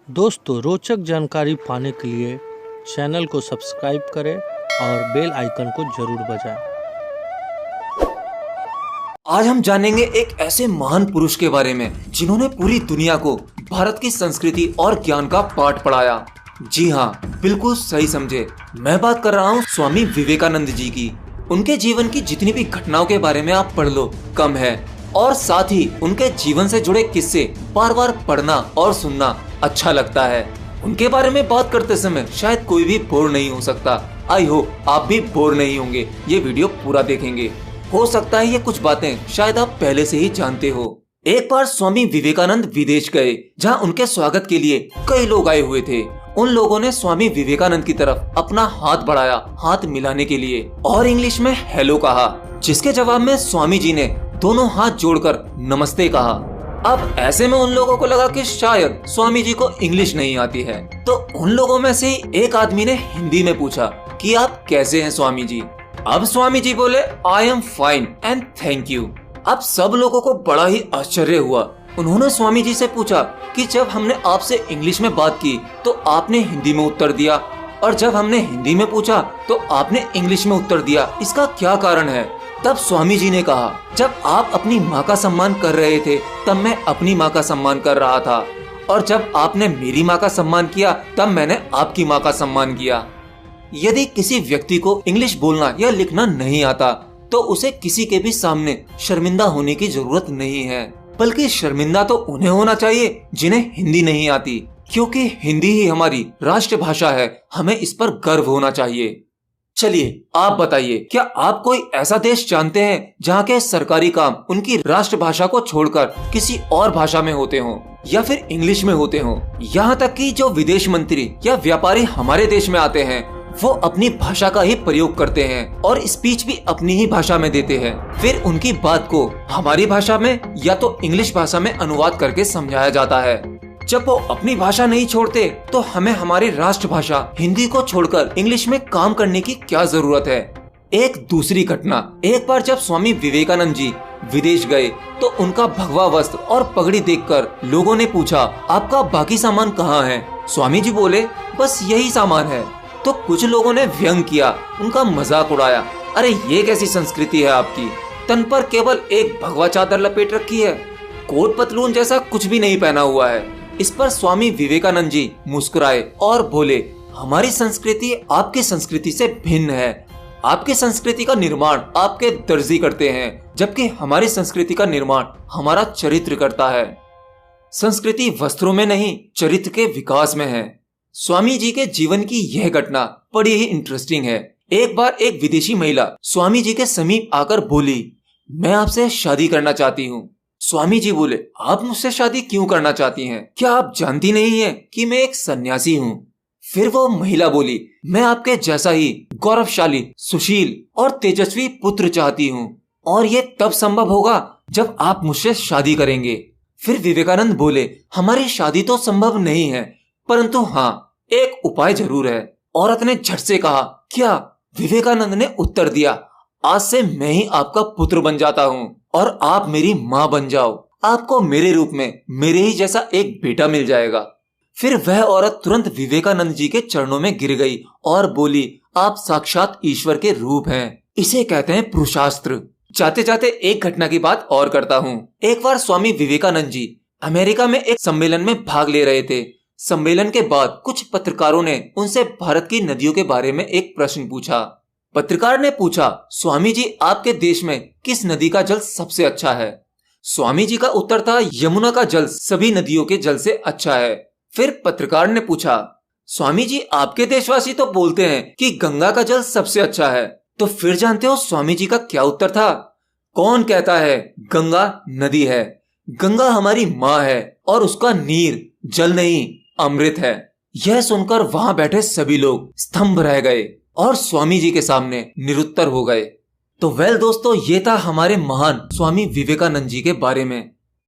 दोस्तों, रोचक जानकारी पाने के लिए चैनल को सब्सक्राइब करें और बेल आइकन को जरूर बजाएं। आज हम जानेंगे एक ऐसे महान पुरुष के बारे में जिन्होंने पूरी दुनिया को भारत की संस्कृति और ज्ञान का पाठ पढ़ाया। जी हाँ, बिल्कुल सही समझे, मैं बात कर रहा हूँ स्वामी विवेकानंद जी की। उनके जीवन की जितनी भी घटनाओं के बारे में आप पढ़ लो कम है, और साथ ही उनके जीवन से जुड़े किस्से बार बार पढ़ना और सुनना अच्छा लगता है। उनके बारे में बात करते समय शायद कोई भी बोर नहीं हो सकता। आई होप आप भी बोर नहीं होंगे, ये वीडियो पूरा देखेंगे। हो सकता है ये कुछ बातें शायद आप पहले से ही जानते हो। एक बार स्वामी विवेकानंद विदेश गए, जहाँ उनके स्वागत के लिए कई लोग आए हुए थे। उन लोगों ने स्वामी विवेकानंद की तरफ अपना हाथ बढ़ाया, हाथ मिलाने के लिए, और इंग्लिश में हेलो कहा, जिसके जवाब में स्वामी जी ने दोनों हाथ जोड़कर नमस्ते कहा। अब ऐसे में उन लोगों को लगा कि शायद स्वामी जी को इंग्लिश नहीं आती है, तो उन लोगों में से एक आदमी ने हिंदी में पूछा कि आप कैसे हैं स्वामी जी। अब स्वामी जी बोले, I am fine and thank you. अब सब लोगों को बड़ा ही आश्चर्य हुआ। उन्होंने स्वामी जी से पूछा कि जब हमने आपसे इंग्लिश में बात की तो आपने हिंदी में उत्तर दिया, और जब हमने हिंदी में पूछा तो आपने इंग्लिश में उत्तर दिया, इसका क्या कारण है? तब स्वामी जी ने कहा, जब आप अपनी माँ का सम्मान कर रहे थे तब मैं अपनी माँ का सम्मान कर रहा था, और जब आपने मेरी माँ का सम्मान किया तब मैंने आपकी माँ का सम्मान किया। यदि किसी व्यक्ति को इंग्लिश बोलना या लिखना नहीं आता तो उसे किसी के भी सामने शर्मिंदा होने की जरूरत नहीं है, बल्कि शर्मिंदा तो उन्हें होना चाहिए जिन्हें हिंदी नहीं आती, क्योंकि हिंदी ही हमारी राष्ट्रभाषा है। हमें इस पर गर्व होना चाहिए। चलिए आप बताइए, क्या आप कोई ऐसा देश जानते हैं जहाँ के सरकारी काम उनकी राष्ट्रभाषा को छोड़कर किसी और भाषा में होते हों या फिर इंग्लिश में होते हों? यहाँ तक कि जो विदेश मंत्री या व्यापारी हमारे देश में आते हैं वो अपनी भाषा का ही प्रयोग करते हैं और स्पीच भी अपनी ही भाषा में देते हैं। फिर उनकी बात को हमारी भाषा में या तो इंग्लिश भाषा में अनुवाद करके समझाया जाता है। जब वो अपनी भाषा नहीं छोड़ते तो हमें हमारी राष्ट्रभाषा हिंदी को छोड़कर इंग्लिश में काम करने की क्या जरूरत है? एक दूसरी घटना, एक बार जब स्वामी विवेकानंद जी विदेश गए तो उनका भगवा वस्त्र और पगड़ी देखकर लोगों ने पूछा, आपका बाकी सामान कहाँ है? स्वामी जी बोले, बस यही सामान है। तो कुछ लोगों ने व्यंग किया, उनका मजाक उड़ाया, अरे ये कैसी संस्कृति है आपकी, तन पर केवल एक भगवा चादर लपेट रखी है, कोट पतलून जैसा कुछ भी नहीं पहना हुआ है। इस पर स्वामी विवेकानंद जी मुस्कुराए और बोले, हमारी संस्कृति आपकी संस्कृति से भिन्न है। आपकी संस्कृति का निर्माण आपके दर्जी करते हैं, जबकि हमारी संस्कृति का निर्माण हमारा चरित्र करता है। संस्कृति वस्त्रों में नहीं, चरित्र के विकास में है। स्वामी जी के जीवन की यह घटना बड़ी ही इंटरेस्टिंग है। एक बार एक विदेशी महिला स्वामी जी के समीप आकर बोली, मैं आपसे शादी करना चाहती हूँ। स्वामी जी बोले, आप मुझसे शादी क्यों करना चाहती हैं? क्या आप जानती नहीं है कि मैं एक सन्यासी हूँ? फिर वो महिला बोली, मैं आपके जैसा ही गौरवशाली, सुशील और तेजस्वी पुत्र चाहती हूँ, और ये तब संभव होगा जब आप मुझसे शादी करेंगे। फिर विवेकानंद बोले, हमारी शादी तो संभव नहीं है, परंतु हाँ, एक उपाय जरूर है। औरत ने झट से कहा, क्या? विवेकानंद ने उत्तर दिया, आज से मैं ही आपका पुत्र बन जाता हूँ और आप मेरी माँ बन जाओ। आपको मेरे रूप में मेरे ही जैसा एक बेटा मिल जाएगा। फिर वह औरत तुरंत विवेकानंद जी के चरणों में गिर गई और बोली, आप साक्षात ईश्वर के रूप हैं। इसे कहते हैं पुरुषास्त्र। जाते जाते एक घटना की बात और करता हूँ। एक बार स्वामी विवेकानंद जी अमेरिका में एक सम्मेलन में भाग ले रहे थे। सम्मेलन के बाद कुछ पत्रकारों ने उनसे भारत की नदियों के बारे में एक प्रश्न पूछा। पत्रकार ने पूछा, स्वामी जी आपके देश में किस नदी का जल सबसे अच्छा है? स्वामी जी का उत्तर था, यमुना का जल सभी नदियों के जल से अच्छा है। फिर पत्रकार ने पूछा, स्वामी जी आपके देशवासी तो बोलते हैं कि गंगा का जल सबसे अच्छा है, तो फिर जानते हो स्वामी जी का क्या उत्तर था? कौन कहता है गंगा नदी है? गंगा हमारी माँ है और उसका नीर जल नहीं अमृत है। यह सुनकर वहां बैठे सभी लोग स्तंभ रह गए और स्वामी जी के सामने निरुत्तर हो गए। तो वेल दोस्तों, ये था हमारे महान स्वामी विवेकानंद जी के बारे में।